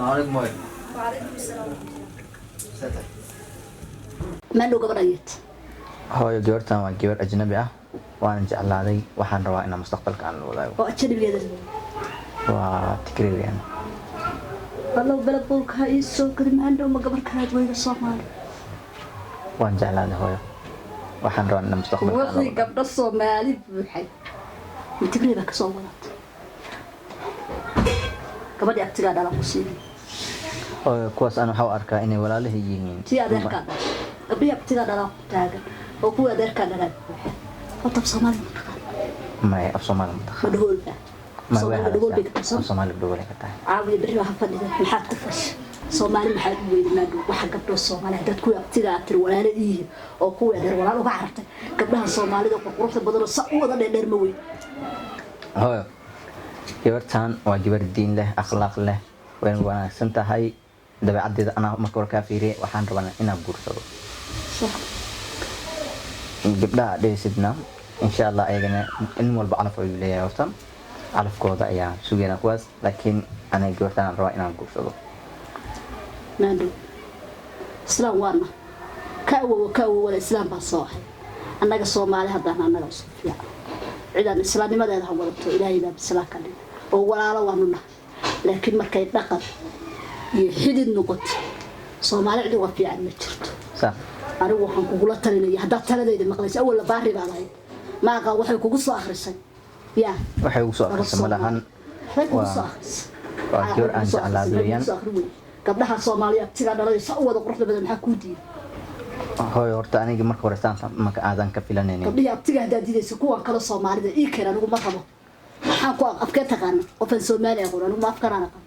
السلام عليكم وين؟ وعليكم السلام. ستة. ما له قبريت. hooyo gabartan waa gabar ajnabi ah waan jeclaaday waxaan rabaa inaan mustaqbalka aan la wadaago وأجنبي بيدا. waa tikrigan والله بلد بولك هاي السوق اللي ما عنده ما قبر كانت وين الصومالي. waan jeclaaday hooyo waxaan rabaa inaan mustaqbalka aan la وخي wadaago قبل الصومالي بحي. تقريبا كصومالات. قبل يعتقد على مصيبة. hooyo kuwaas aan waxa u arkaa inay walaalahay yihiin تي أدير كذا. قبل يعتقد على تاجر. وهو أدير كذا لا. وطب صومالي may af Soomaali ma taqaan مدهول به. ma صومالي way مدهول hadashaa بيك af Soomaali dhawale ka tahay عاوي بريها فدي محاد كفش Soomaali maxaa u weyn maado waxa gabdho Soomaali dad ku yaqtiga tir walaaladii oo ku weedar walaal uga carartay gabdhaha Soomaalida oo quruxda badan oo sa u wada dheer ma weyn hooyo gabartan waa gabar diin leh akhlaaq leh way wanaagsan tahay dabeecadeeda ana marka hore ka fiiriyay waxaan rabaa inaan guursado gabdhaha dheesidna insha Allah ayagana in walba calaf ay leeyahay horta calafkooda ayaa sugayna kuwaas laakiin ana gabartan rabaa inaan guursado maado Islaan waana ka wala Islaan baa soo ahay annaga Soomaali haddana annaga soo fiican ciidan islaamnimadeeda ha wadato Ilaahay baa bislaa ka dhig oo walaalo waanuna laakiin markay dhaqan iyo xidid noqoto Soomaali cid uga fiican ma jirto sax anigu waxaan kugula talinaya haddaad taladeeda maqlayso awal la baari baad ahayd maaqa waxay kugu soo akhrisay yaa waxay ugu soo akhrisay malahan waa gabar aan jeclaadayaan gabdhaha Soomaaliya tiga dhalay sa wada quruxda badan maxaa ku diiday hooyo horta aniga marka hore saanta marka aadan ka filanaynin gabdhaha tiga haddaad diidayso kuwan kale Soomaalida ii keen anigu ma rabo waxaan ku afkee taqaana qofan Soomaali aqoon anigu ma afkaraan aqoon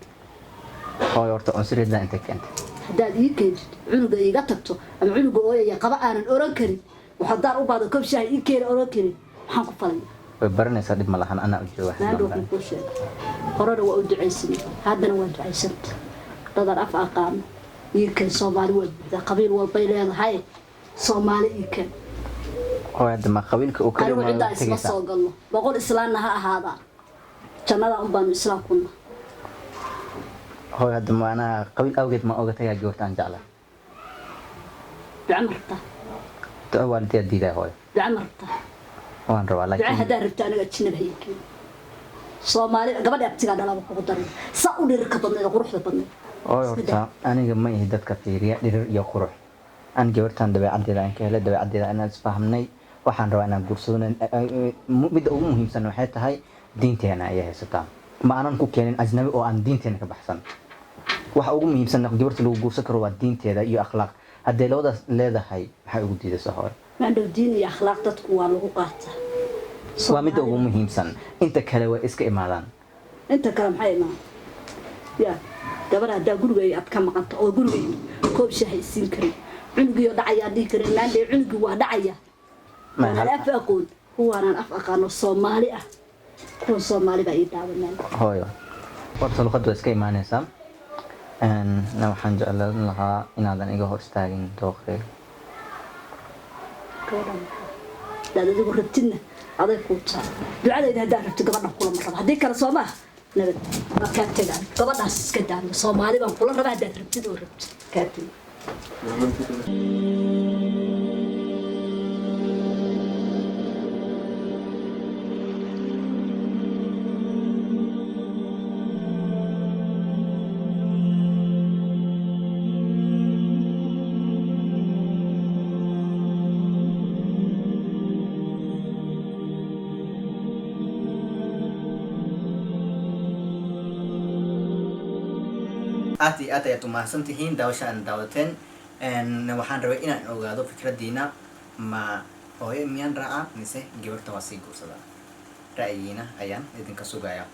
hooyo horta unsirida inta keentay haddaad ii keentid cunuga iiga tagto ama cunuga ooyaya qaba aanan oran karin waxaad daar u baado koob shaah ii keen oran karin waxaan ku falaya way baranaysaa dhib ma lahan ana u jooga maado ku sheeg horada waa u ducaysan haddana waa ducaysanta dadar af aqaan ii keen Soomaali wada qabiil walba leedahay Soomaali ii keen hooyo hadda ma qabiilka uu kaliya ma cidda isla soo galno boqol islaamna ha ahaada jannada un baan islaam kuna hooyo hadda ma ana qabiil awgeed ma oga tagay gabartan jeclaa بعمرته والدي diiday hooyo بعمرته waan rabaa duca laakiin hadaa rabta aniga jinab hayeen Soomaali gabadha abtiga dhalaba ku daray sa u dhirka badneed quruxda badneed hooyo horta aniga ma ihi dadka fiiriya dhirir iyo qurux aan gabartan dabeecadeeda aan ka helay dabeecadeeda inaan isfahamnay waxaan rabaa inaan guursado mid ugu muhiimsan waxay tahay diinteena ay haysataa ma aanan ku keenin ajnabi oo aan diinteena ka baxsan waxa ugu muhiimsan gabarta lagu guursan karo waa diinteeda iyo akhlaaq haddii labadaas leedahay maxay ugu diidaysaa hooyo ما عنده دين يا أخلاق تتقوى لغات waa mid ugu muhiimsan inta kale way iska imaadaan أنت كلام حي ما يا قبل هذا قولوا أتكلم مقطع أو قولوا كوب شيء يصير كريم عنقي ودعيا دي كريم ما عندي عنقي ودعيا ما أنا أف أقول هو أنا أف أقول الصومالي كون صومالي بعيد عن hooyo horta luqaddu way iska imaanaysaa na waxaan jeclaan lahaa inaadan iga hor istaagin dooqeyga لا ده يقول ربتنا هذا كوتا دعاء إذا هذا ربت قبلنا كل مرة هذيك الصومة نبت ما كاتب عن قبلنا سكت عن صومالي بان كل مرة هذا ربت دور ربت كاتب aad iyo aad ayaad umahadsan tihiin daawasha aan daawateen waxaan rabay inaan ogaado fikradiina ma hooyo miyaan raacaa mise gabarta waa sii guursadaa ra'yigiina ayaan idinka sugayaa